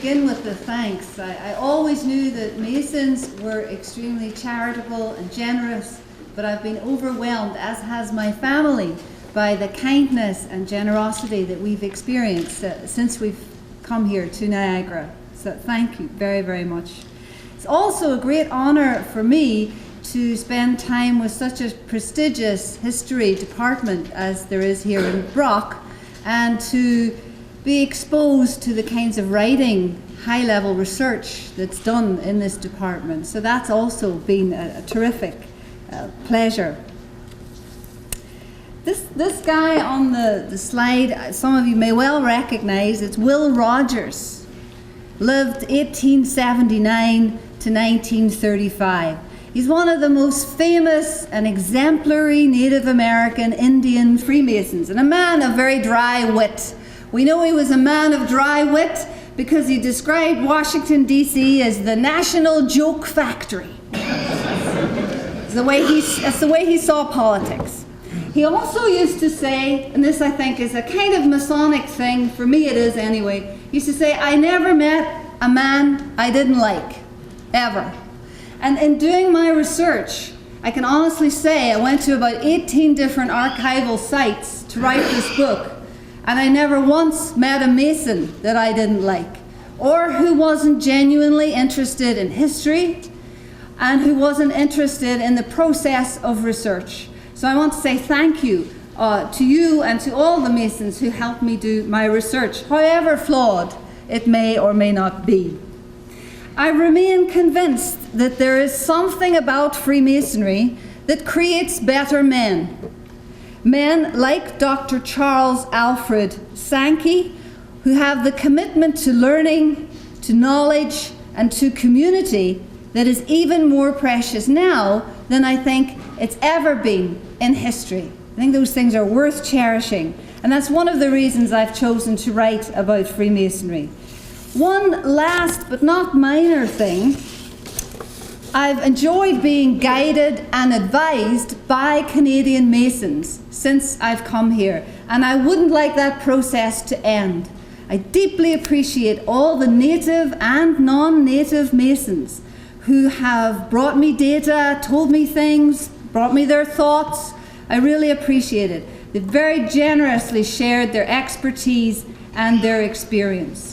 begin with the thanks. I always knew that Masons were extremely charitable and generous, but I've been overwhelmed, as has my family, by the kindness and generosity that we've experienced since we've come here to Niagara. So thank you very, very much. It's also a great honor for me to spend time with such a prestigious history department as there is here in Brock, and to be exposed to the kinds of writing, high-level research that's done in this department. So that's also been a terrific pleasure. This guy on the slide, some of you may well recognize, it's Will Rogers. Lived 1879 to 1935. He's one of the most famous and exemplary Native American Indian Freemasons, and a man of very dry wit. We know he was a man of dry wit because he described Washington, D.C. as the national joke factory. That's the way he saw politics. He also used to say, and this I think is a kind of Masonic thing, for me it is anyway, he used to say, I never met a man I didn't like, ever. And in doing my research, I can honestly say I went to about 18 different archival sites to write this book, and I never once met a Mason that I didn't like, or who wasn't genuinely interested in history, and who wasn't interested in the process of research. So I want to say thank you to you and to all the Masons who helped me do my research, however flawed it may or may not be. I remain convinced that there is something about Freemasonry that creates better men. Men like Dr. Charles Alfred Sankey, who have the commitment to learning, to knowledge, and to community that is even more precious now than I think it's ever been in history. I think those things are worth cherishing, and that's one of the reasons I've chosen to write about Freemasonry. One last but not minor thing, I've enjoyed being guided and advised by Canadian Masons since I've come here, and I wouldn't like that process to end. I deeply appreciate all the native and non-native Masons who have brought me data, told me things, brought me their thoughts. I really appreciate it. They've very generously shared their expertise and their experience.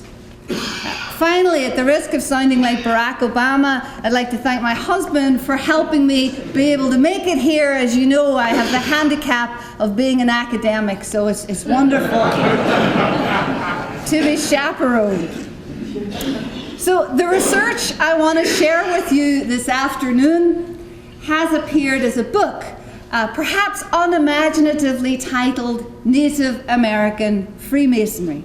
Finally, at the risk of sounding like Barack Obama, I'd like to thank my husband for helping me be able to make it here. As you know, I have the handicap of being an academic, so it's wonderful to be chaperoned. So the research I want to share with you this afternoon has appeared as a book, perhaps unimaginatively titled Native American Freemasonry.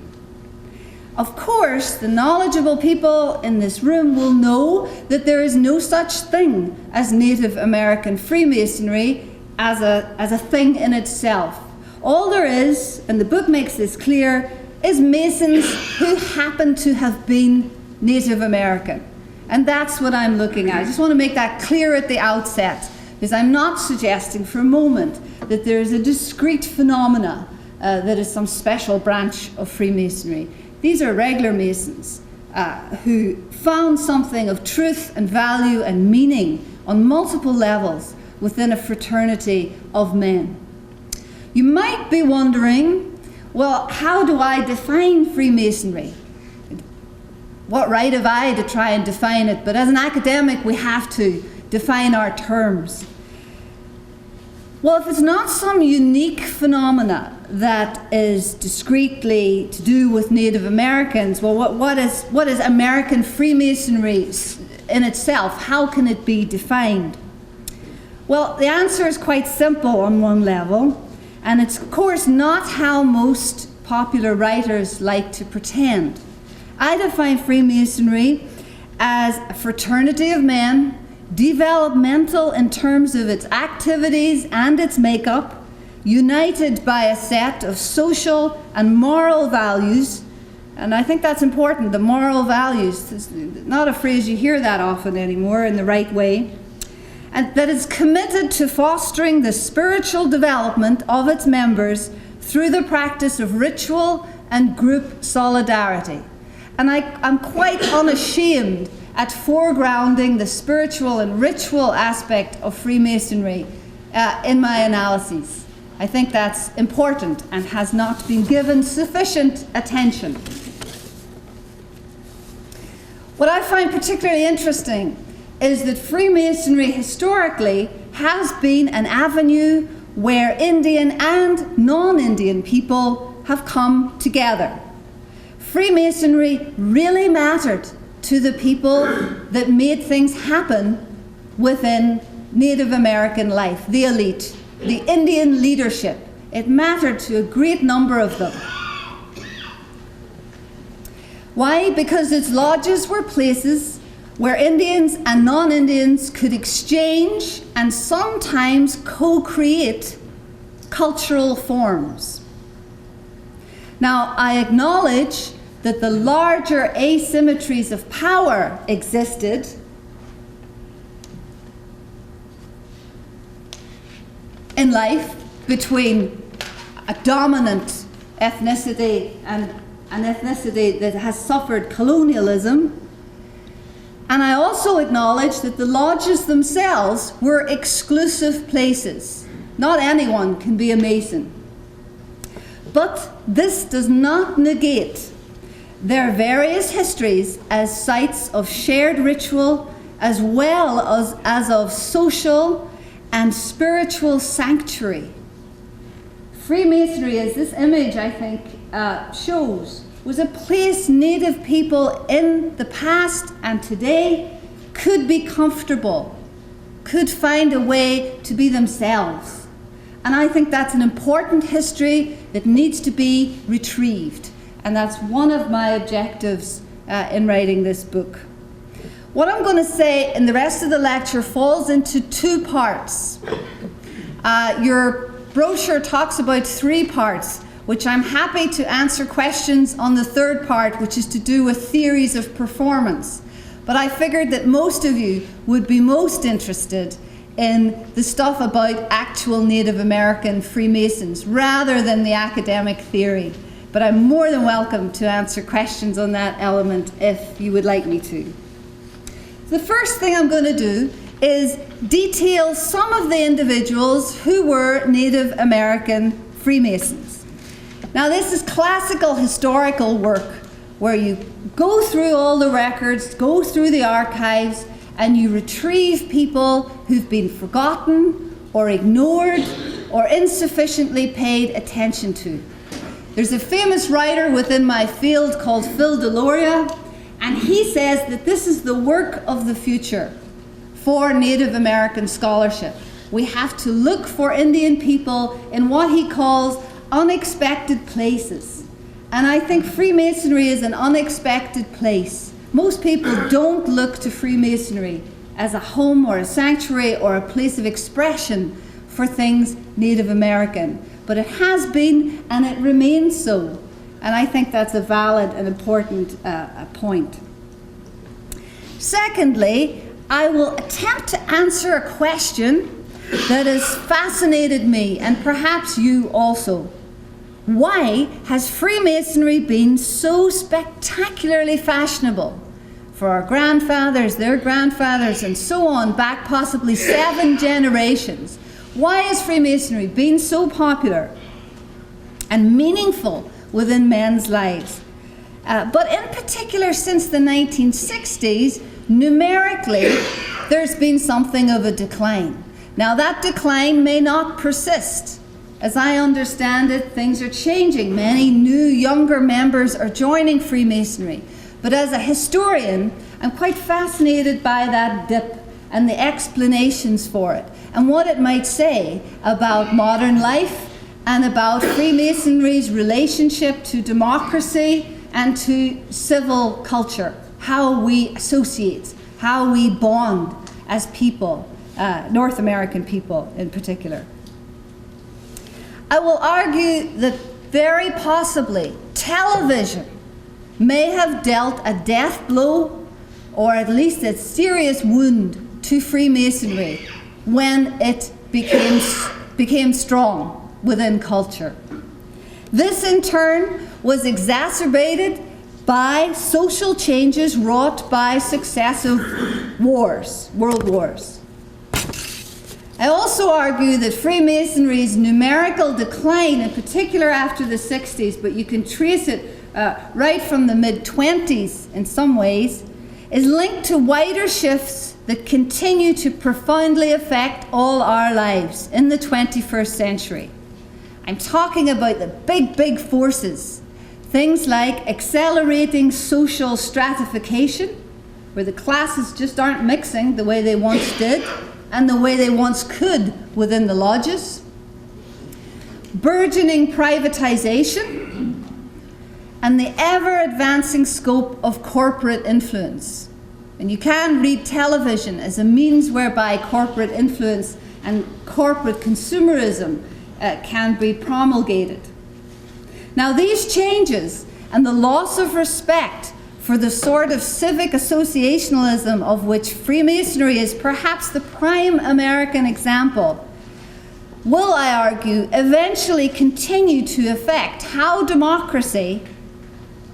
Of course, the knowledgeable people in this room will know that there is no such thing as Native American Freemasonry as a thing in itself. All there is, and the book makes this clear, is Masons who happen to have been Native American. And that's what I'm looking at. I just want to make that clear at the outset, because I'm not suggesting for a moment that there is a discrete phenomena that is some special branch of Freemasonry. These are regular Masons who found something of truth and value and meaning on multiple levels within a fraternity of men. You might be wondering, well, how do I define Freemasonry? What right have I to try and define it? But as an academic, we have to define our terms. Well, if it's not some unique phenomena that is discreetly to do with Native Americans, well, what is American Freemasonry in itself? How can it be defined? Well, the answer is quite simple on one level, and it's of course not how most popular writers like to pretend. I define Freemasonry as a fraternity of men, developmental in terms of its activities and its makeup, united by a set of social and moral values. And I think that's important, the moral values. It's not a phrase you hear that often anymore in the right way. And that is committed to fostering the spiritual development of its members through the practice of ritual and group solidarity. And I'm quite unashamed at foregrounding the spiritual and ritual aspect of Freemasonry in my analyses. I think that's important and has not been given sufficient attention. What I find particularly interesting is that Freemasonry historically has been an avenue where Indian and non-Indian people have come together. Freemasonry really mattered to the people that made things happen within Native American life, the elite, the Indian leadership. It mattered to a great number of them. Why? Because its lodges were places where Indians and non-Indians could exchange and sometimes co-create cultural forms. Now, I acknowledge that the larger asymmetries of power existed in life between a dominant ethnicity and an ethnicity that has suffered colonialism. And I also acknowledge that the lodges themselves were exclusive places. Not anyone can be a Mason. But this does not negate their various histories as sites of shared ritual, as well as of social and spiritual sanctuary. Freemasonry, as this image, I think, shows, was a place Native people in the past and today could be comfortable, could find a way to be themselves. And I think that's an important history that needs to be retrieved. And that's one of my objectives in writing this book. What I'm going to say in the rest of the lecture falls into two parts. Your brochure talks about 3 parts, which I'm happy to answer questions on the third part, which is to do with theories of performance. But I figured that most of you would be most interested in the stuff about actual Native American Freemasons rather than the academic theory. But I'm more than welcome to answer questions on that element if you would like me to. The first thing I'm going to do is detail some of the individuals who were Native American Freemasons. Now, this is classical historical work where you go through all the records, go through the archives, and you retrieve people who've been forgotten or ignored or insufficiently paid attention to. There's a famous writer within my field called Phil Deloria, and he says that this is the work of the future for Native American scholarship. We have to look for Indian people in what he calls unexpected places. And I think Freemasonry is an unexpected place. Most people don't look to Freemasonry as a home or a sanctuary or a place of expression for things Native American. But it has been, and it remains so. And I think that's a valid and important point. Secondly, I will attempt to answer a question that has fascinated me, and perhaps you also. Why has Freemasonry been so spectacularly fashionable for our grandfathers, their grandfathers, and so on, back possibly 7 generations? Why has Freemasonry been so popular and meaningful within men's lives? But in particular, since the 1960s, numerically, there's been something of a decline. Now, that decline may not persist. As I understand it, things are changing. Many new, younger members are joining Freemasonry. But as a historian, I'm quite fascinated by that dip and the explanations for it, and what it might say about modern life and about Freemasonry's relationship to democracy and to civil culture, how we associate, how we bond as people, North American people in particular. I will argue that very possibly television may have dealt a death blow, or at least a serious wound, to Freemasonry when it became strong within culture. This in turn was exacerbated by social changes wrought by successive wars, world wars. I also argue that Freemasonry's numerical decline, in particular after the 60s, but you can trace it right from the mid-20s in some ways, is linked to wider shifts that continue to profoundly affect all our lives in the 21st century. I'm talking about the big forces. Things like accelerating social stratification, where the classes just aren't mixing the way they once did and the way they once could within the lodges. Burgeoning privatization and the ever-advancing scope of corporate influence. And you can read television as a means whereby corporate influence and corporate consumerism can be promulgated. Now, these changes and the loss of respect for the sort of civic associationalism of which Freemasonry is perhaps the prime American example will, I argue, eventually continue to affect how democracy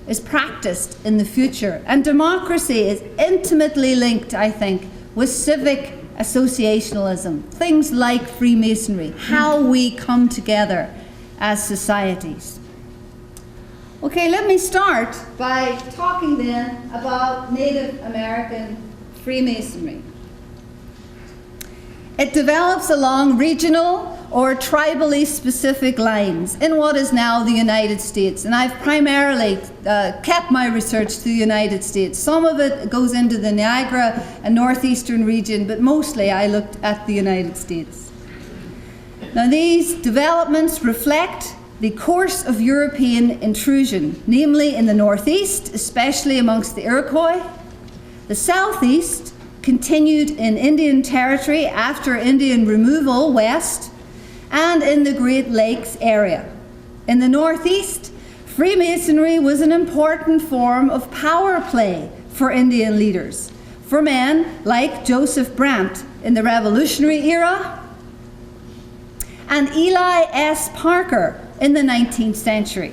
is practiced in the future. And democracy is intimately linked, I think, with civic associationalism, things like Freemasonry, how we come together as societies. Okay, let me start by talking then about Native American Freemasonry. It develops along regional or tribally specific lines in what is now the United States. And I've primarily kept my research to the United States. Some of it goes into the Niagara and northeastern region, but mostly I looked at the United States. Now, these developments reflect the course of European intrusion, namely in the northeast, especially amongst the Iroquois. The southeast continued in Indian territory after Indian removal west, and in the Great Lakes area. In the northeast, Freemasonry was an important form of power play for Indian leaders, for men like Joseph Brant in the Revolutionary era, and Eli S. Parker in the 19th century.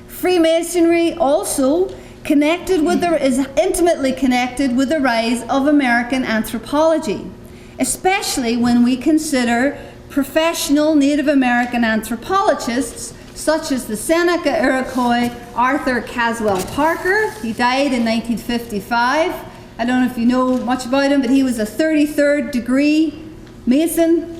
Freemasonry also is intimately connected with the rise of American anthropology, especially when we consider professional Native American anthropologists such as the Seneca Iroquois Arthur Caswell Parker. He died in 1955. I don't know if you know much about him, but he was a 33rd degree Mason.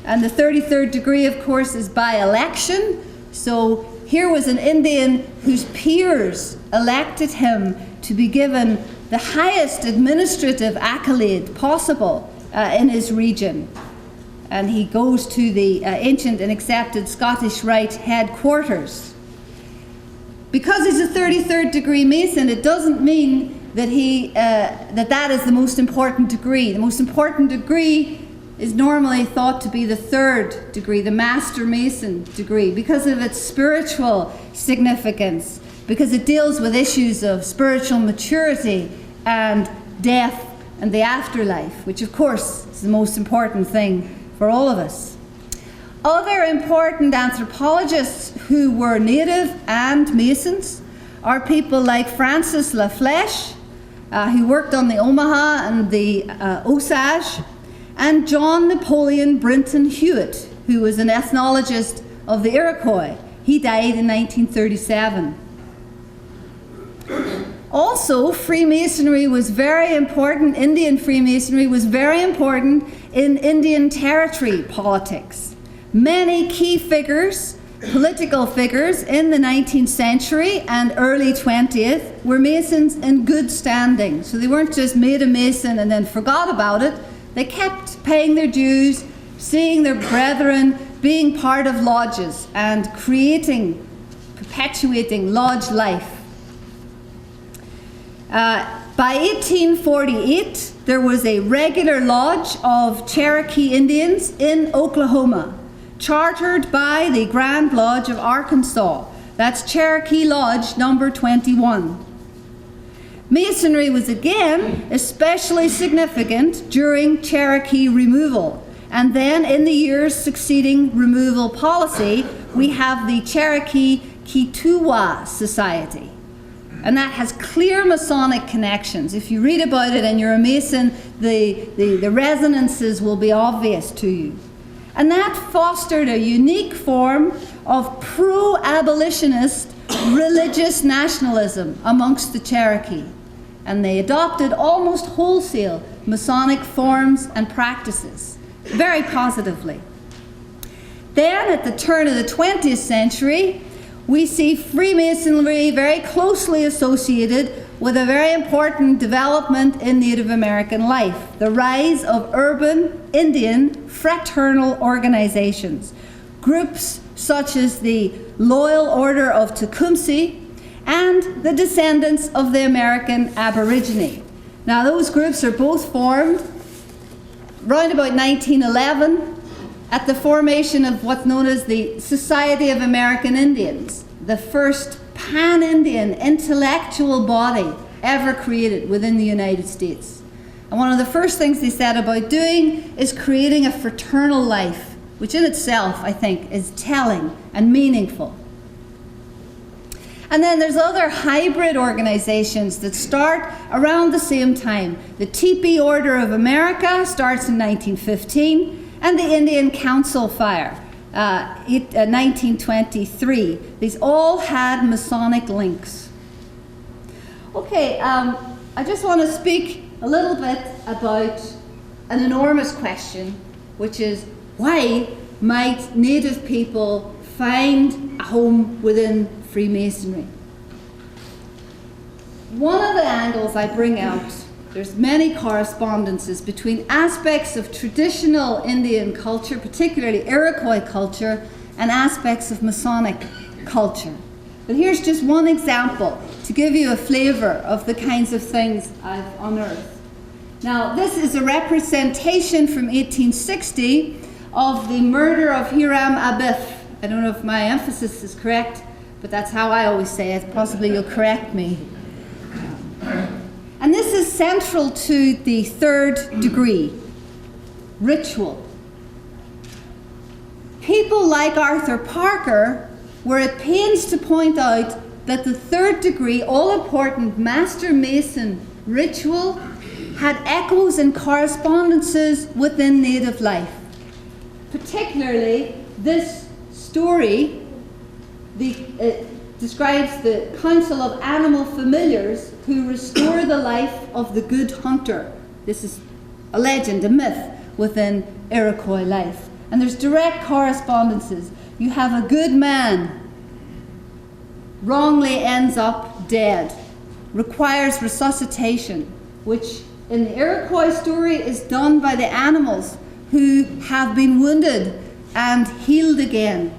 And the 33rd degree, of course, is by election. So here was an Indian whose peers elected him to be given the highest administrative accolade possible in his region. And he goes to the Ancient and Accepted Scottish Rite headquarters. Because he's a 33rd degree Mason, it doesn't mean that that is the most important degree. The most important degree is normally thought to be the 3rd degree, the Master Mason degree, because of its spiritual significance, because it deals with issues of spiritual maturity and death and the afterlife, which of course is the most important thing for all of us. Other important anthropologists who were Native and Masons are people like Francis La Flèche, who worked on the Omaha and the Osage, and John Napoleon Brinton Hewitt, who was an ethnologist of the Iroquois. He died in 1937. Also, Freemasonry was very important, Indian Freemasonry was very important in Indian territory politics. Many key figures, political figures in the 19th century and early 20th were Masons in good standing. So they weren't just made a Mason and then forgot about it. They kept paying their dues, seeing their brethren, being part of lodges and perpetuating lodge life. By 1848, there was a regular lodge of Cherokee Indians in Oklahoma, chartered by the Grand Lodge of Arkansas. That's Cherokee Lodge number 21. Masonry was again especially significant during Cherokee removal. And then in the years succeeding removal policy, we have the Cherokee Kituwa Society. and that has clear Masonic connections. If you read about it and you're a Mason, the resonances will be obvious to you. And that fostered a unique form of pro-abolitionist religious nationalism amongst the Cherokee. And they adopted almost wholesale Masonic forms and practices, very positively. Then, at the turn of the 20th century, we see Freemasonry very closely associated with a very important development in Native American life, the rise of urban Indian fraternal organizations, groups such as the Loyal Order of Tecumseh and the descendants of the American Aborigine. Now, those groups are both formed around about 1911 at the formation of what's known as the Society of American Indians, the first pan-Indian intellectual body ever created within the United States. And one of the first things they set about doing is creating a fraternal life, which in itself, I think, is telling and meaningful. And then there's other hybrid organizations that start around the same time. The Teepee Order of America starts in 1915, and the Indian Council Fire, 1923. These all had Masonic links. Okay, I just want to speak a little bit about an enormous question, which is why might Native people find a home within Freemasonry? One of the angles I bring out, there's many correspondences between aspects of traditional Indian culture, particularly Iroquois culture, and aspects of Masonic culture. But here's just one example to give you a flavour of the kinds of things I've unearthed. Now, this is a representation from 1860 of the murder of Hiram Abiff. I don't know if my emphasis is correct, but that's how I always say it. Possibly you'll correct me. And this is central to the third degree, ritual. People like Arthur Parker were at pains to point out that the third degree, all-important Master Mason ritual had echoes and correspondences within Native life. Particularly, this story describes the Council of Animal Familiars who restore the life of the good hunter. This is a legend, a myth within Iroquois life. And there's direct correspondences. You have a good man, wrongly ends up dead, requires resuscitation, which in the Iroquois story is done by the animals who have been wounded and healed again.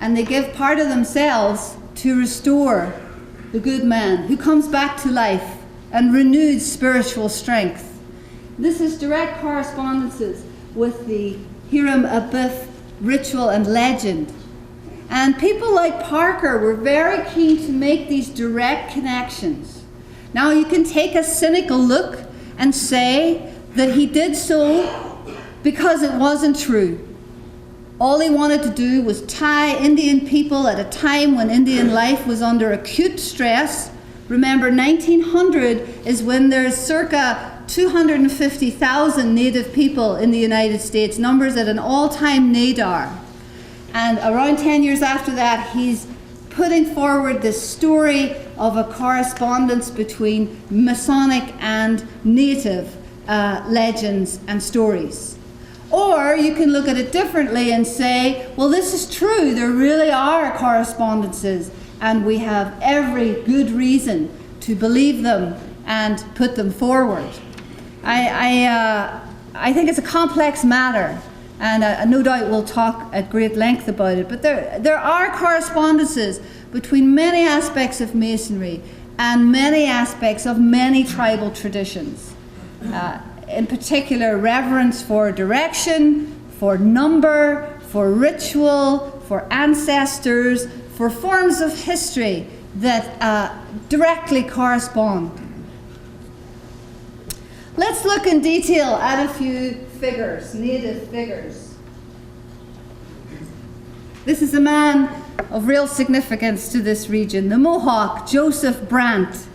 And they give part of themselves to restore the good man who comes back to life and renewed spiritual strength. This is direct correspondences with the Hiram Abiff ritual and legend. And people like Parker were very keen to make these direct connections. Now you can take a cynical look and say that he did so because it wasn't true. All he wanted to do was tie Indian people at a time when Indian life was under acute stress. Remember, 1900 is when there's circa 250,000 Native people in the United States, numbers at an all-time nadir. And around 10 years after that, he's putting forward this story of a correspondence between Masonic and Native legends and stories. Or you can look at it differently and say, well, this is true, there really are correspondences, and we have every good reason to believe them and put them forward. I think it's a complex matter, and no doubt we'll talk at great length about it, but there are correspondences between many aspects of Masonry and many aspects of many tribal traditions. In particular, reverence for direction, for number, for ritual, for ancestors, for forms of history that directly correspond. Let's look in detail at a few figures, Native figures. This is a man of real significance to this region. The Mohawk, Joseph Brant,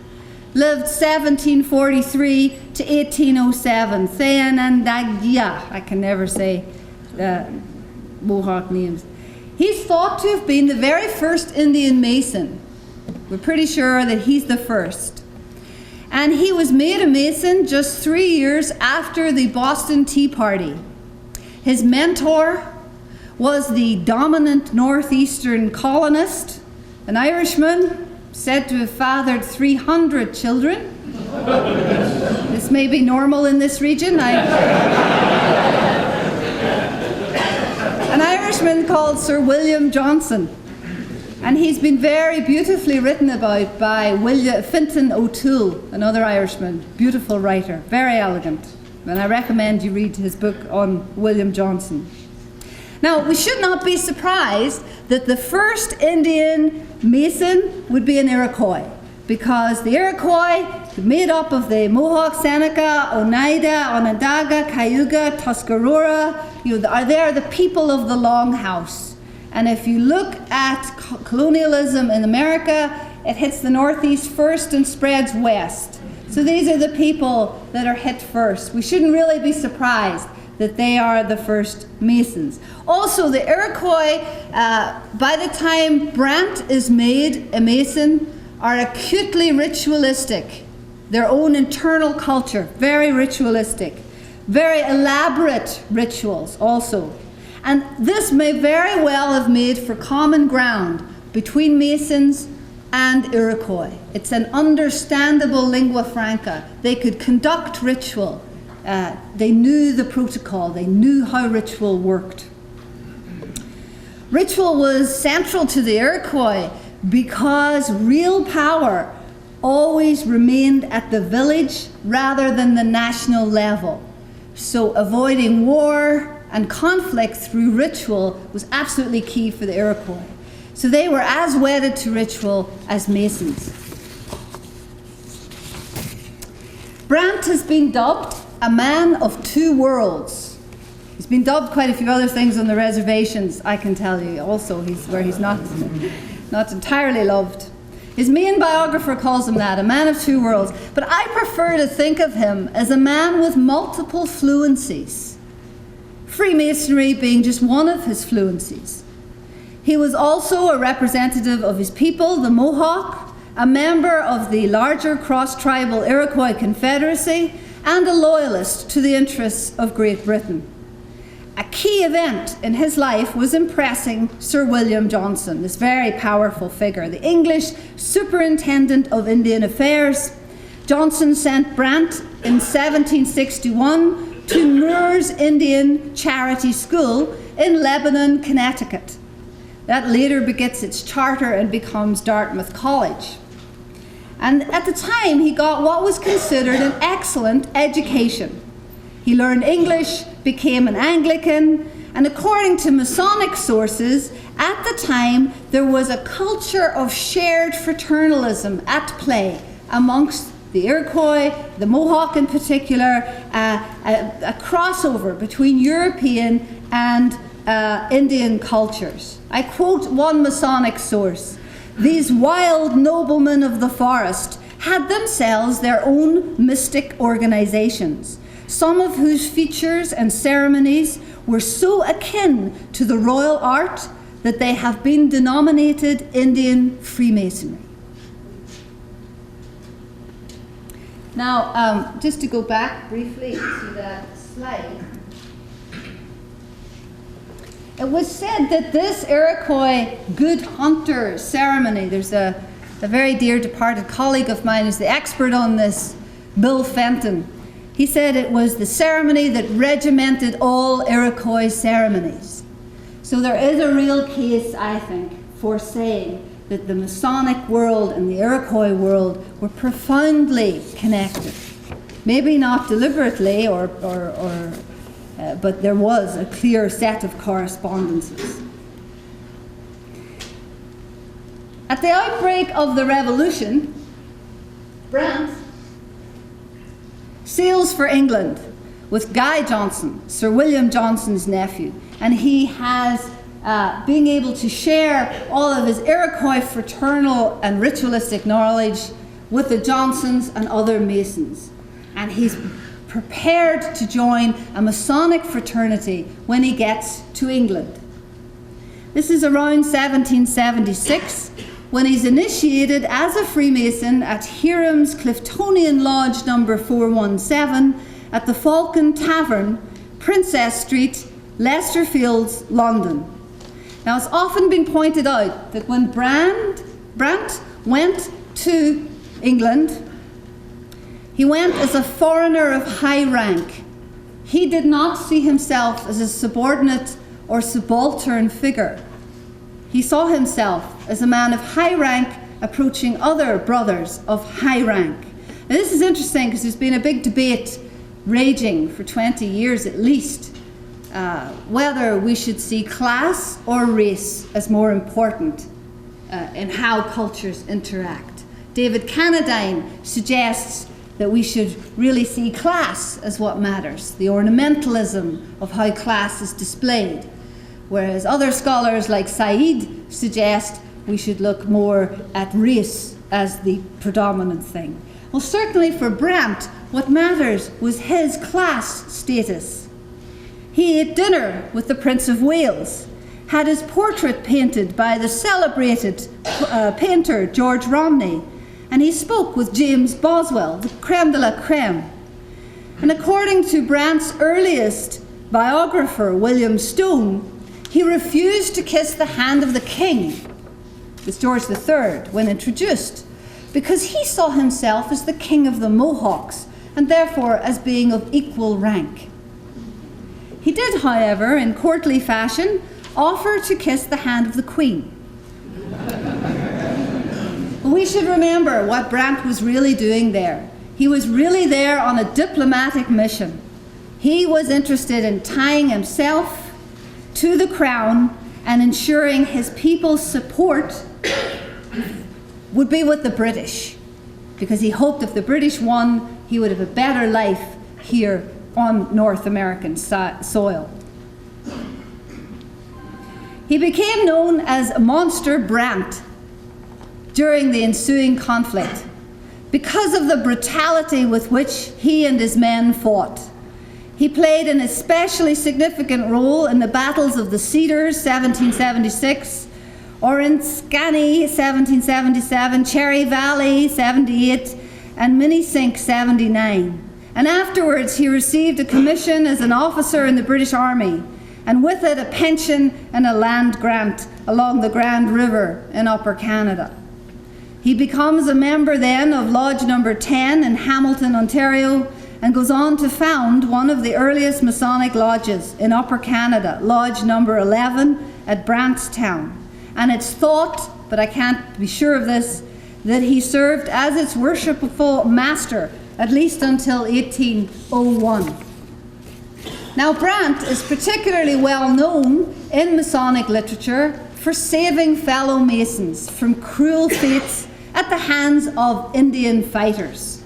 lived 1743 to 1807. Theanandagia, I can never say the Mohawk names. He's thought to have been the very first Indian Mason. We're pretty sure that he's the first. And he was made a Mason just 3 years after the Boston Tea Party. His mentor was the dominant northeastern colonist, an Irishman, said to have fathered 300 children. This may be normal in this region. An Irishman called Sir William Johnson. And he's been very beautifully written about by Fintan O'Toole, another Irishman, beautiful writer, very elegant. And I recommend you read his book on William Johnson. Now, we should not be surprised that the first Indian Mason would be an Iroquois, because the Iroquois, made up of the Mohawk, Seneca, Oneida, Onondaga, Cayuga, Tuscarora, they are the people of the Longhouse. And if you look at colonialism in America, it hits the Northeast first and spreads west. So these are the people that are hit first. We shouldn't really be surprised that they are the first Masons. Also, the Iroquois, by the time Brant is made a Mason, are acutely ritualistic. Their own internal culture, very ritualistic. Very elaborate rituals also. And this may very well have made for common ground between Masons and Iroquois. It's an understandable lingua franca. They could conduct ritual. They knew the protocol. They knew how ritual worked. Ritual was central to the Iroquois because real power always remained at the village rather than the national level. So avoiding war and conflict through ritual was absolutely key for the Iroquois. So they were as wedded to ritual as Masons. Brant has been dubbed a man of two worlds. He's been dubbed quite a few other things on the reservations, I can tell you. Also, he's not entirely loved. His main biographer calls him that, a man of two worlds. But I prefer to think of him as a man with multiple fluencies. Freemasonry being just one of his fluencies. He was also a representative of his people, the Mohawk, a member of the larger cross-tribal Iroquois Confederacy, and a loyalist to the interests of Great Britain. A key event in his life was impressing Sir William Johnson, this very powerful figure, the English Superintendent of Indian Affairs. Johnson sent Brant in 1761 to Moore's Indian Charity School in Lebanon, Connecticut. That later begets its charter and becomes Dartmouth College. And at the time, he got what was considered an excellent education. He learned English, became an Anglican, and according to Masonic sources, at the time, there was a culture of shared fraternalism at play amongst the Iroquois, the Mohawk in particular, a crossover between European and Indian cultures. I quote one Masonic source: "These wild noblemen of the forest had themselves their own mystic organizations, some of whose features and ceremonies were so akin to the royal art that they have been denominated Indian Freemasonry." Now, just to go back briefly to that slide, it was said that this Iroquois good hunter ceremony, there's a very dear departed colleague of mine who's the expert on this, Bill Fenton. He said it was the ceremony that regimented all Iroquois ceremonies. So there is a real case, I think, for saying that the Masonic world and the Iroquois world were profoundly connected. Maybe not deliberately, but there was a clear set of correspondences. At the outbreak of the Revolution, Brant sails for England with Guy Johnson, Sir William Johnson's nephew, and he has being able to share all of his Iroquois fraternal and ritualistic knowledge with the Johnsons and other Masons. And he's prepared to join a Masonic fraternity when he gets to England. This is around 1776, when he's initiated as a Freemason at Hiram's Cliftonian Lodge number 417 at the Falcon Tavern, Princess Street, Leicester Fields, London. Now, it's often been pointed out that when Brant went to England, he went as a foreigner of high rank. He did not see himself as a subordinate or subaltern figure. He saw himself as a man of high rank approaching other brothers of high rank. Now, this is interesting because there's been a big debate raging for 20 years at least whether we should see class or race as more important in how cultures interact. David Cannadine suggests that we should really see class as what matters, the ornamentalism of how class is displayed, whereas other scholars like Said suggest we should look more at race as the predominant thing. Well, certainly for Brant, what matters was his class status. He ate dinner with the Prince of Wales, had his portrait painted by the celebrated painter George Romney, and he spoke with James Boswell, the creme de la creme. And according to Brant's earliest biographer, William Stone, he refused to kiss the hand of the king, with George III, when introduced, because he saw himself as the king of the Mohawks, and therefore as being of equal rank. He did, however, in courtly fashion, offer to kiss the hand of the Queen. We should remember what Brant was really doing there. He was really there on a diplomatic mission. He was interested in tying himself to the crown and ensuring his people's support would be with the British, because he hoped if the British won, he would have a better life here on North American soil. He became known as Monster Brant during the ensuing conflict because of the brutality with which he and his men fought. He played an especially significant role in the battles of the Cedars, 1776, Oriskany, 1777, Cherry Valley, 78, and Minisink, 79. And afterwards, he received a commission as an officer in the British Army, and with it a pension and a land grant along the Grand River in Upper Canada. He becomes a member then of Lodge number 10 in Hamilton, Ontario, and goes on to found one of the earliest Masonic lodges in Upper Canada, Lodge number 11 at Brantstown. And it's thought, but I can't be sure of this, that he served as its worshipful master at least until 1801. Now, Brant is particularly well known in Masonic literature for saving fellow Masons from cruel fates at the hands of Indian fighters.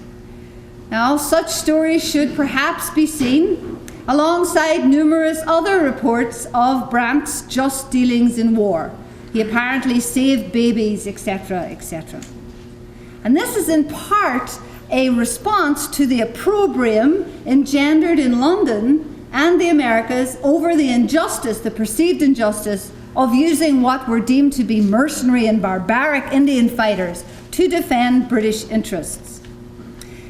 Now, such stories should perhaps be seen alongside numerous other reports of Brant's just dealings in war. He apparently saved babies, etc., etc. And this is in part a response to the opprobrium engendered in London and the Americas over the injustice, the perceived injustice, of using what were deemed to be mercenary and barbaric Indian fighters to defend British interests.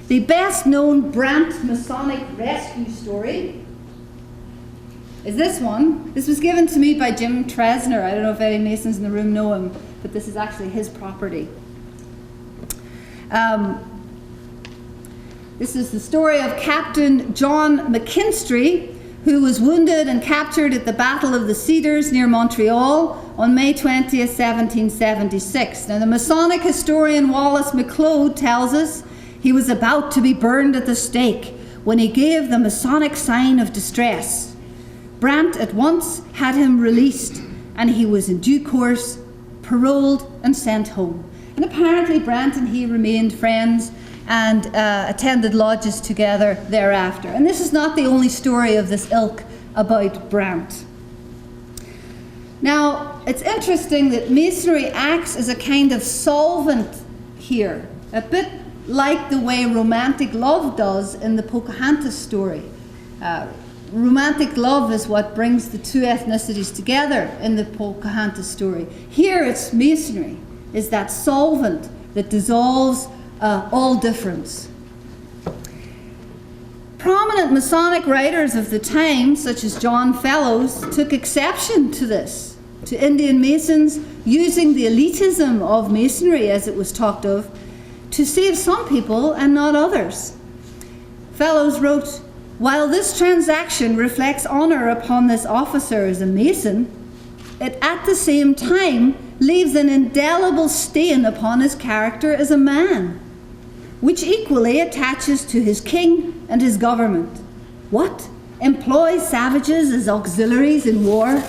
The best known Brant Masonic rescue story is this one. This was given to me by Jim Tresner. I don't know if any Masons in the room know him, but this is actually his property. This is the story of Captain John McKinstry, who was wounded and captured at the Battle of the Cedars near Montreal on May 20th, 1776. Now, the Masonic historian Wallace MacLeod tells us he was about to be burned at the stake when he gave the Masonic sign of distress. Brant at once had him released, and he was in due course paroled and sent home. And apparently Brant and he remained friends and attended lodges together thereafter. And this is not the only story of this ilk about Brant. Now, it's interesting that Masonry acts as a kind of solvent here, a bit like the way romantic love does in the Pocahontas story. Romantic love is what brings the two ethnicities together in the Pocahontas story. Here it's Masonry, is that solvent that dissolves all difference. Prominent Masonic writers of the time, such as John Fellows, took exception to this, to Indian Masons using the elitism of Masonry, as it was talked of, to save some people and not others. Fellows wrote, "While this transaction reflects honour upon this officer as a Mason, it at the same time leaves an indelible stain upon his character as a man, which equally attaches to his king and his government. What? Employ savages as auxiliaries in war,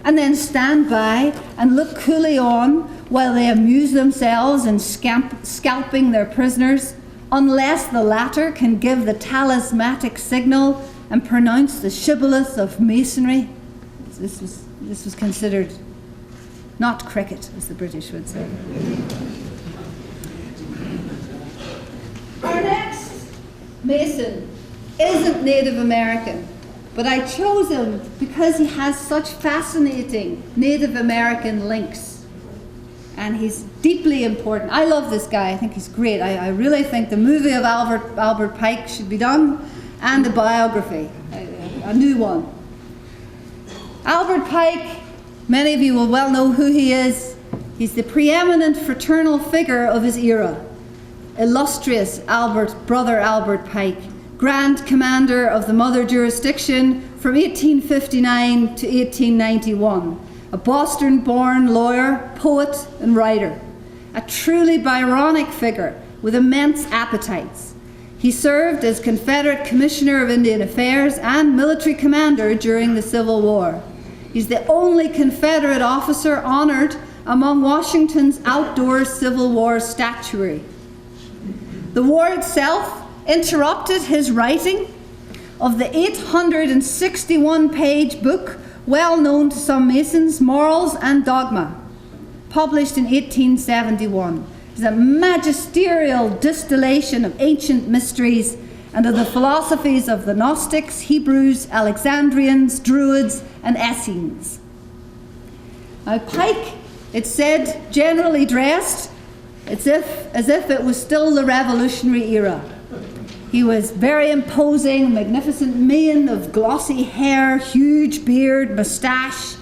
and then stand by and look coolly on while they amuse themselves in scalping their prisoners, unless the latter can give the talismanic signal and pronounce the shibboleth of Masonry." This was considered not cricket, as the British would say. Our next Mason isn't Native American, but I chose him because he has such fascinating Native American links. And he's deeply important. I love this guy. I think he's great. I really think the movie of Albert Pike should be done, and a biography, a new one. Albert Pike, many of you will well know who he is. He's the preeminent fraternal figure of his era. Illustrious brother Albert Pike, Grand Commander of the Mother Jurisdiction from 1859 to 1891. A Boston-born lawyer, poet, and writer. A truly Byronic figure with immense appetites. He served as Confederate Commissioner of Indian Affairs and military commander during the Civil War. He's the only Confederate officer honored among Washington's outdoor Civil War statuary. The war itself interrupted his writing of the 861-page book well known to some Masons, Morals and Dogma, published in 1871. It's a magisterial distillation of ancient mysteries and of the philosophies of the Gnostics, Hebrews, Alexandrians, Druids, and Essenes. Now, Pike, it's said, generally dressed as if it was still the Revolutionary era. He was very imposing, magnificent mane of glossy hair, huge beard, moustache,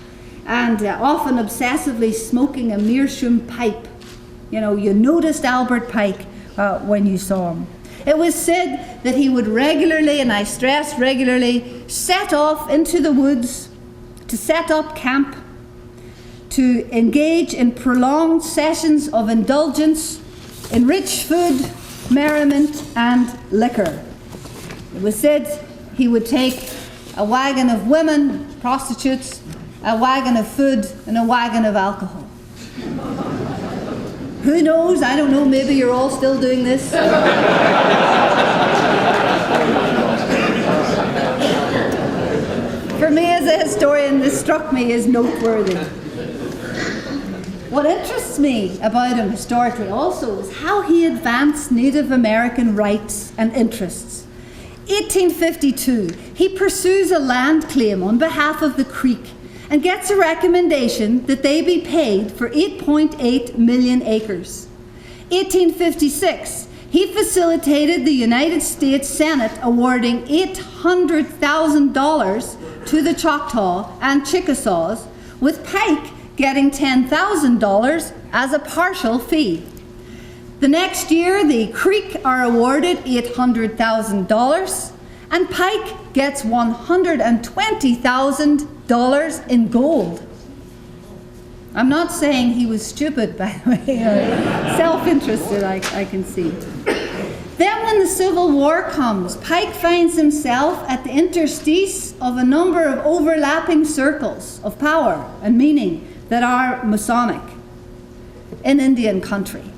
and often obsessively smoking a meerschaum pipe. You know, you noticed Albert Pike when you saw him. It was said that he would regularly, and I stress regularly, set off into the woods to set up camp, to engage in prolonged sessions of indulgence in rich food, merriment, and liquor. It was said he would take a wagon of women, prostitutes, a wagon of food, and a wagon of alcohol. Who knows? I don't know. Maybe you're all still doing this. For me as a historian, this struck me as noteworthy. What interests me about him historically also is how he advanced Native American rights and interests. 1852, he pursues a land claim on behalf of the Creek and gets a recommendation that they be paid for 8.8 million acres. 1856, he facilitated the United States Senate awarding $800,000 to the Choctaw and Chickasaws, with Pike getting $10,000 as a partial fee. The next year, the Creek are awarded $800,000, and Pike gets $120,000 in gold. I'm not saying he was stupid, by the way, self-interested, I can see. Then when the Civil War comes, Pike finds himself at the interstice of a number of overlapping circles of power and meaning that are Masonic in Indian country.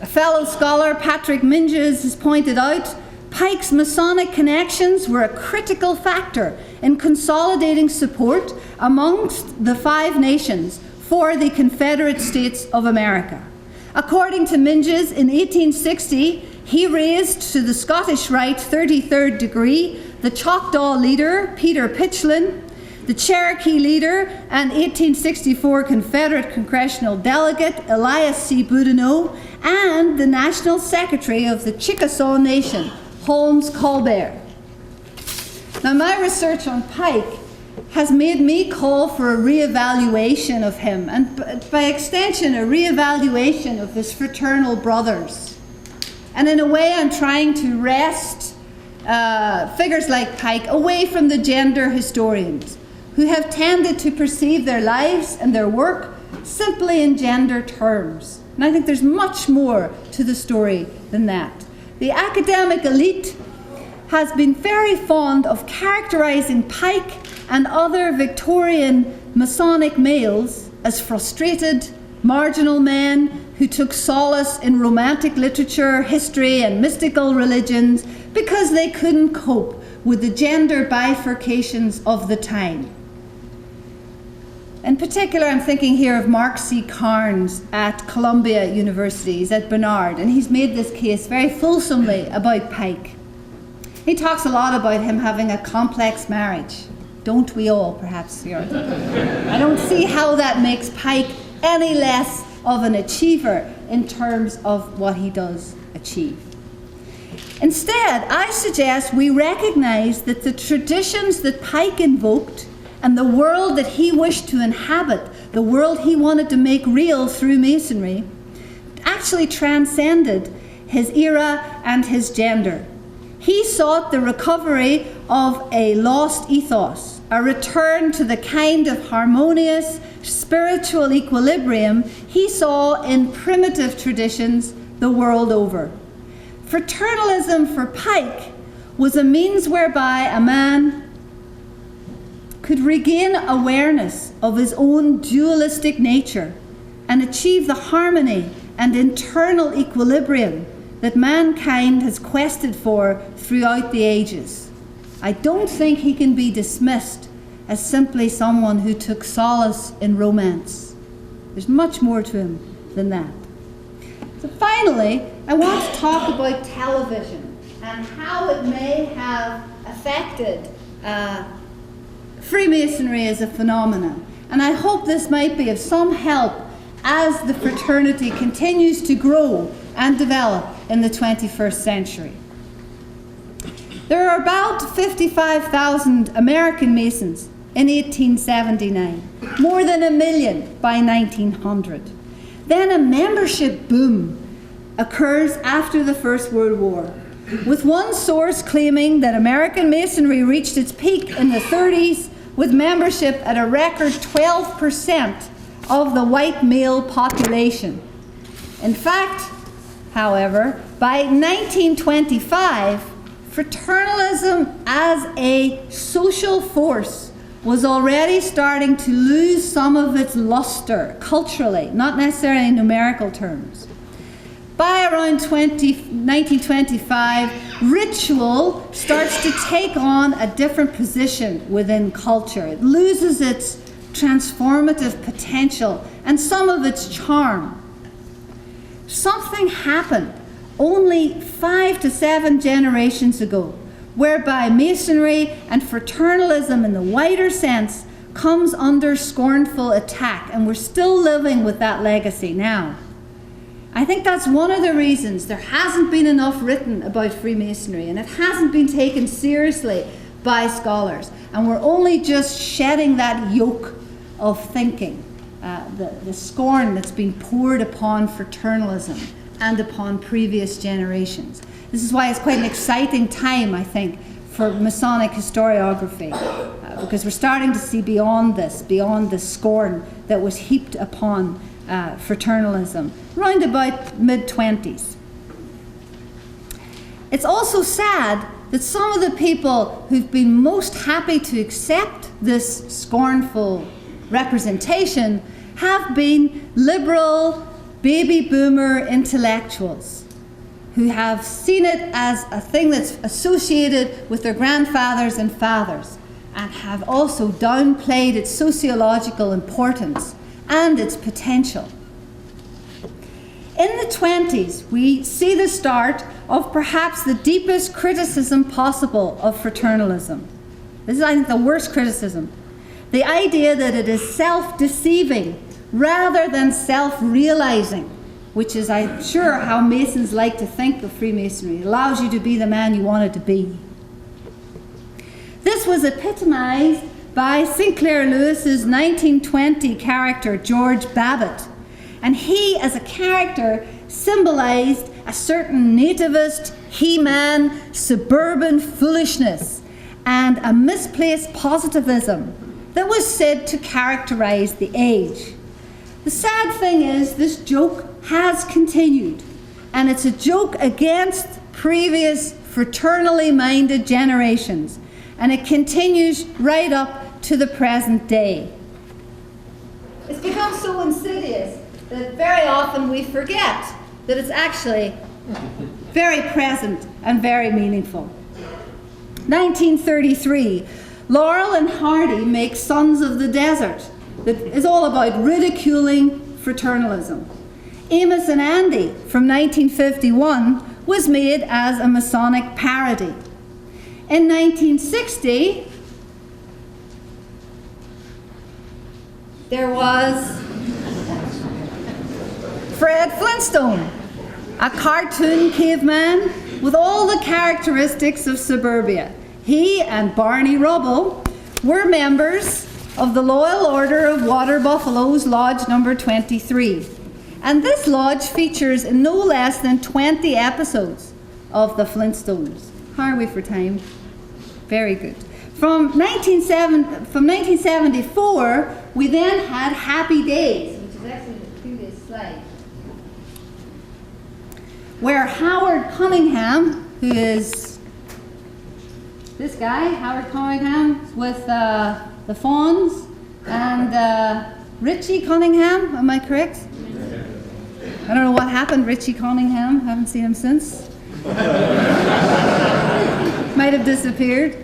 A fellow scholar, Patrick Minges, has pointed out Pike's Masonic connections were a critical factor in consolidating support amongst the 5 nations for the Confederate States of America. According to Minges, in 1860, he raised to the Scottish Rite 33rd degree the Choctaw leader, Peter Pitchlynn, the Cherokee leader and 1864 Confederate congressional delegate, Elias C. Boudinot, and the National Secretary of the Chickasaw Nation, Holmes Colbert. Now, my research on Pike has made me call for a re-evaluation of him, and by extension, a re-evaluation of his fraternal brothers. And in a way, I'm trying to wrest figures like Pike away from the gender historians, who have tended to perceive their lives and their work simply in gender terms. And I think there's much more to the story than that. The academic elite has been very fond of characterizing Pike and other Victorian Masonic males as frustrated, marginal men who took solace in romantic literature, history, and mystical religions because they couldn't cope with the gender bifurcations of the time. In particular, I'm thinking here of Mark C. Carnes at Columbia University. He's at Barnard, and he's made this case very fulsomely about Pike. He talks a lot about him having a complex marriage. Don't we all, perhaps? I don't see how that makes Pike any less of an achiever in terms of what he does achieve. Instead, I suggest we recognize that the traditions that Pike invoked and the world that he wished to inhabit, the world he wanted to make real through Masonry, actually transcended his era and his gender. He sought the recovery of a lost ethos, a return to the kind of harmonious spiritual equilibrium he saw in primitive traditions the world over. Fraternalism for Pike was a means whereby a man could regain awareness of his own dualistic nature and achieve the harmony and internal equilibrium that mankind has quested for throughout the ages. I don't think he can be dismissed as simply someone who took solace in romance. There's much more to him than that. So finally, I want to talk about television and how it may have affected Freemasonry as a phenomenon. And I hope this might be of some help as the fraternity continues to grow and develop in the 21st century. There are about 55,000 American Masons in 1879, more than 1 million by 1900. Then a membership boom occurs after the First World War, with one source claiming that American Masonry reached its peak in the 30s with membership at a record 12% of the white male population. In fact, however, by 1925, fraternalism as a social force was already starting to lose some of its luster culturally, not necessarily in numerical terms. By around 1925, ritual starts to take on a different position within culture. It loses its transformative potential and some of its charm. Something happened only 5 to 7 generations ago, whereby Masonry and fraternalism in the wider sense comes under scornful attack, and we're still living with that legacy now. I think that's one of the reasons there hasn't been enough written about Freemasonry, and it hasn't been taken seriously by scholars, and we're only just shedding that yoke of thinking, the scorn that's been poured upon fraternalism and upon previous generations. This is why it's quite an exciting time, I think, for Masonic historiography, because we're starting to see beyond this, beyond the scorn that was heaped upon fraternalism, round about mid-20s. It's also sad that some of the people who've been most happy to accept this scornful representation have been liberal, baby boomer intellectuals who have seen it as a thing that's associated with their grandfathers and fathers, and have also downplayed its sociological importance and its potential. In the 20s, we see the start of perhaps the deepest criticism possible of fraternalism. This is, I think, the worst criticism. The idea that it is self-deceiving rather than self-realizing, which is, I'm sure, how Masons like to think of Freemasonry. It allows you to be the man you wanted to be. This was epitomized by Sinclair Lewis's 1920 character, George Babbitt. And he, as a character, symbolized a certain nativist, he-man, suburban foolishness and a misplaced positivism that was said to characterize the age. The sad thing is, this joke has continued, and it's a joke against previous fraternally minded generations, and it continues right up to the present day. It's become so insidious that very often we forget that it's actually very present and very meaningful. 1933, Laurel and Hardy make Sons of the Desert that is all about ridiculing fraternalism. Amos and Andy from 1951 was made as a Masonic parody. In 1960, there was Fred Flintstone, a cartoon caveman with all the characteristics of suburbia. He and Barney Rubble were members of the Loyal Order of Water Buffaloes, Lodge number 23. And this lodge features no less than 20 episodes of the Flintstones. How are we for time? Very good. From 1974, we then had Happy Days, which is actually the previous slide, where Howard Cunningham, who is this guy, Howard Cunningham, with the Fawns, and Richie Cunningham, am I correct? I don't know what happened, Richie Cunningham, haven't seen him since. Might have disappeared.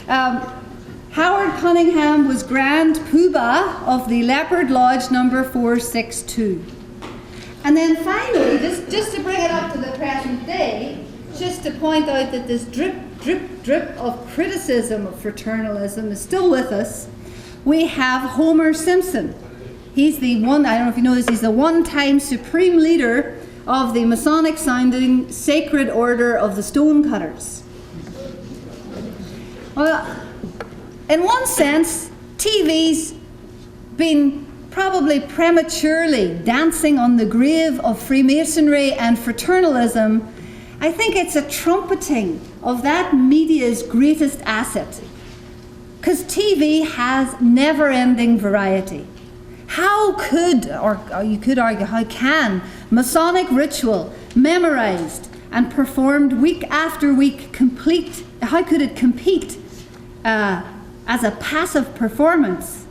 Howard Cunningham was Grand Poobah of the Leopard Lodge number 462. And then finally, just to bring it up to the present day, just to point out that this drip, drip, drip of criticism of fraternalism is still with us, we have Homer Simpson. He's the one, I don't know if you know this, he's the one-time supreme leader of the Masonic-sounding Sacred Order of the Stonecutters. Well, in one sense, TV's been probably prematurely dancing on the grave of Freemasonry and fraternalism. I think it's a trumpeting of that media's greatest asset, because TV has never-ending variety. How could, or you could argue, how can Masonic ritual, memorized and performed week after week, how could it compete as a passive performance?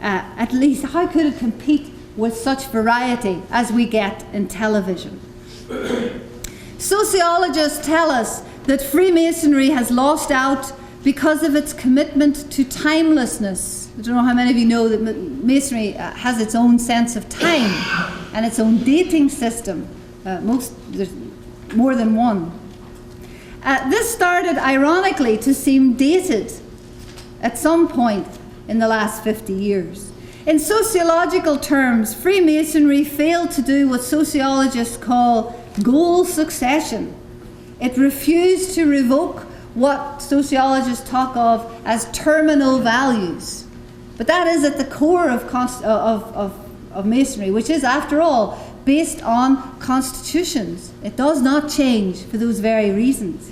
At least, how could it compete with such variety as we get in television? Sociologists tell us that Freemasonry has lost out because of its commitment to timelessness. I don't know how many of you know that Masonry has its own sense of time and its own dating system. There's more than one. This started, ironically, to seem dated at some point in the last 50 years. In sociological terms, Freemasonry failed to do what sociologists call goal succession. It refused to revoke what sociologists talk of as terminal values. But that is at the core of Masonry, which is, after all, based on constitutions. It does not change for those very reasons.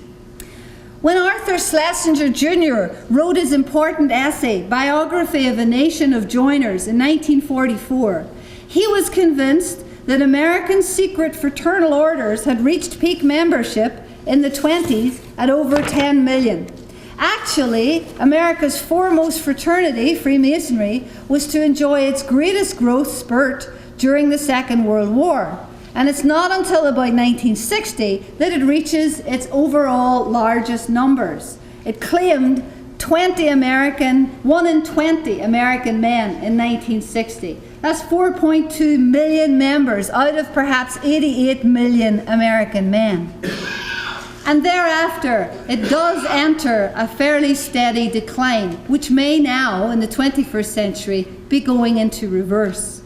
When Arthur Schlesinger Jr. wrote his important essay, Biography of a Nation of Joiners, in 1944, he was convinced that American secret fraternal orders had reached peak membership in the 20s at over 10 million. Actually, America's foremost fraternity, Freemasonry, was to enjoy its greatest growth spurt during the Second World War. And it's not until about 1960 that it reaches its overall largest numbers. It claimed 1 in 20 American men in 1960. That's 4.2 million members out of perhaps 88 million American men. And thereafter, it does enter a fairly steady decline, which may now, in the 21st century, be going into reverse.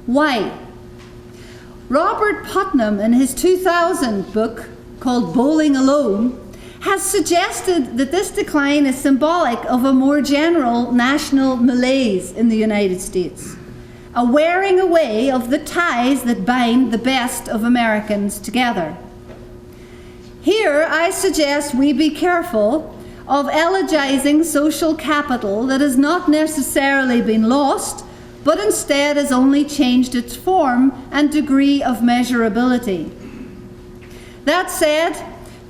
Why? Robert Putnam, in his 2000 book called Bowling Alone, has suggested that this decline is symbolic of a more general national malaise in the United States, a wearing away of the ties that bind the best of Americans together. Here, I suggest we be careful of elegizing social capital that has not necessarily been lost, but instead has only changed its form and degree of measurability. That said,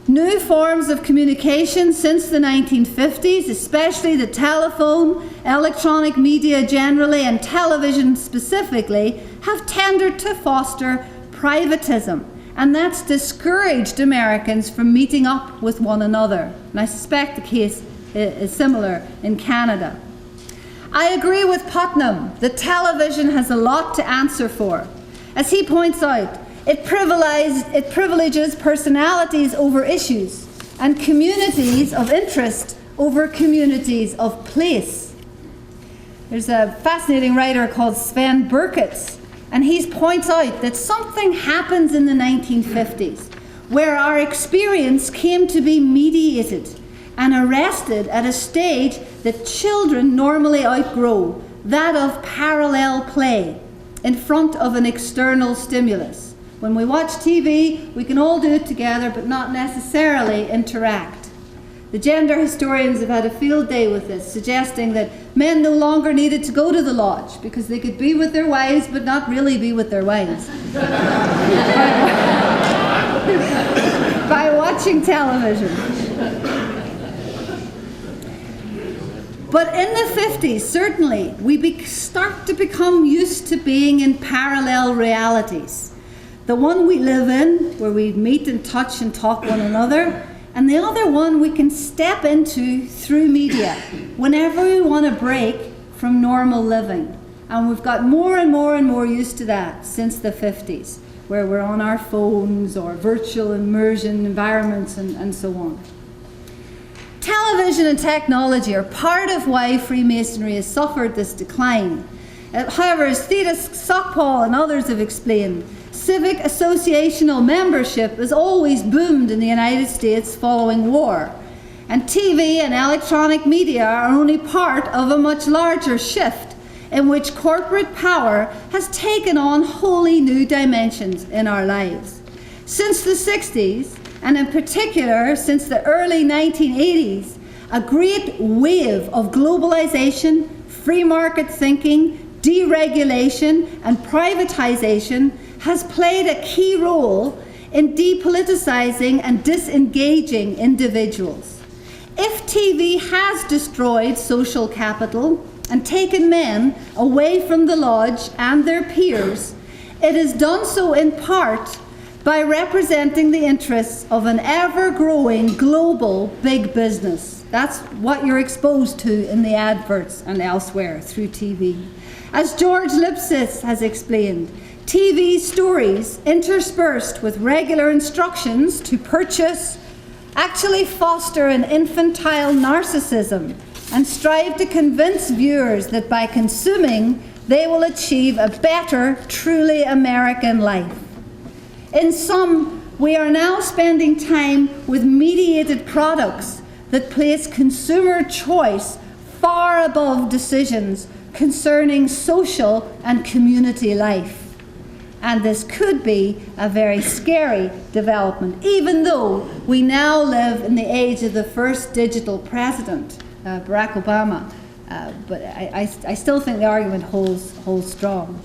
new forms of communication since the 1950s, especially the telephone, electronic media generally, and television specifically, have tended to foster privatism. And that's discouraged Americans from meeting up with one another. And I suspect the case is similar in Canada. I agree with Putnam that television has a lot to answer for. As he points out, it privileges personalities over issues and communities of interest over communities of place. There's a fascinating writer called Sven Burkitz, and he points out that something happens in the 1950s where our experience came to be mediated and arrested at a stage that children normally outgrow, that of parallel play in front of an external stimulus. When we watch TV, we can all do it together, but not necessarily interact. The gender historians have had a field day with this, suggesting that men no longer needed to go to the lodge because they could be with their wives, but not really be with their wives. By watching television. But in the 50s, certainly, we start to become used to being in parallel realities. The one we live in, where we meet and touch and talk one another, and the other one we can step into through media whenever we want to break from normal living. And we've got more and more and more used to that since the 50s, where we're on our phones or virtual immersion environments and so on. Television and technology are part of why Freemasonry has suffered this decline. However, as Theda Sockpall and others have explained, civic associational membership has always boomed in the United States following war, and TV and electronic media are only part of a much larger shift in which corporate power has taken on wholly new dimensions in our lives. Since the 60s, and in particular since the early 1980s, a great wave of globalization, free market thinking, deregulation, and privatization has played a key role in depoliticizing and disengaging individuals. If TV has destroyed social capital and taken men away from the lodge and their peers, it has done so in part by representing the interests of an ever-growing global big business. That's what you're exposed to in the adverts and elsewhere through TV. As George Lipsitz has explained, TV stories interspersed with regular instructions to purchase actually foster an infantile narcissism and strive to convince viewers that by consuming they will achieve a better, truly American life. In sum, we are now spending time with mediated products that place consumer choice far above decisions concerning social and community life. And this could be a very scary development, even though we now live in the age of the first digital president, Barack Obama. But I still think the argument holds strong.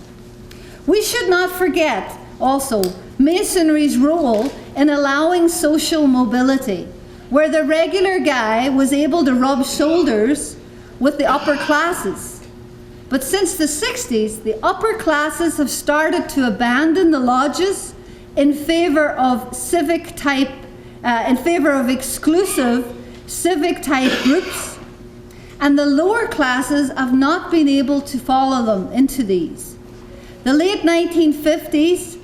We should not forget also Masonry's role in allowing social mobility, where the regular guy was able to rub shoulders with the upper classes. But since the 60s, the upper classes have started to abandon the lodges in favor of exclusive civic type groups, and the lower classes have not been able to follow them into these. The late 1950s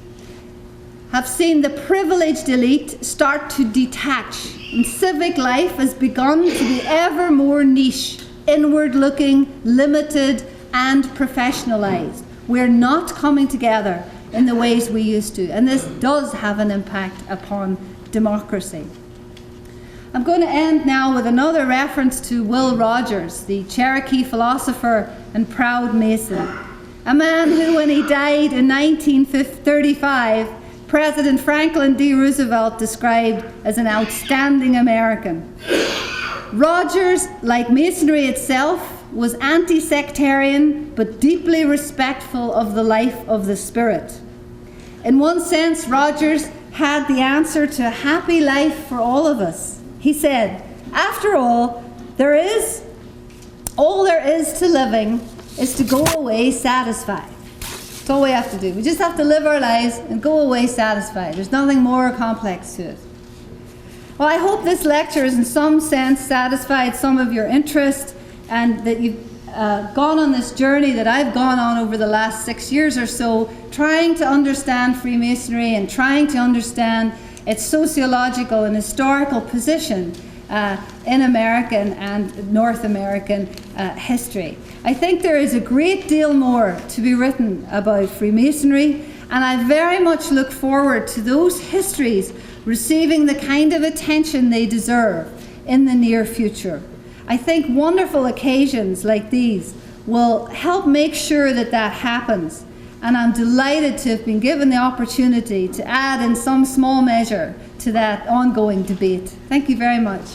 have seen the privileged elite start to detach, and civic life has begun to be ever more niche, inward-looking, limited, and professionalized. We're not coming together in the ways we used to, and this does have an impact upon democracy. I'm going to end now with another reference to Will Rogers, the Cherokee philosopher and proud Mason, a man who, when he died in 1935, President Franklin D. Roosevelt described as an outstanding American. Rogers, like Masonry itself, was anti-sectarian but deeply respectful of the life of the spirit. In one sense, Rogers had the answer to a happy life for all of us. He said, after all there is to living is to go away satisfied. That's all we have to do. We just have to live our lives and go away satisfied. There's nothing more complex to it. Well, I hope this lecture has in some sense satisfied some of your interest, and that you've gone on this journey that I've gone on over the last 6 years or so, trying to understand Freemasonry and trying to understand its sociological and historical position in American and North American history. I think there is a great deal more to be written about Freemasonry, and I very much look forward to those histories receiving the kind of attention they deserve in the near future. I think wonderful occasions like these will help make sure that that happens, and I'm delighted to have been given the opportunity to add in some small measure to that ongoing debate. Thank you very much.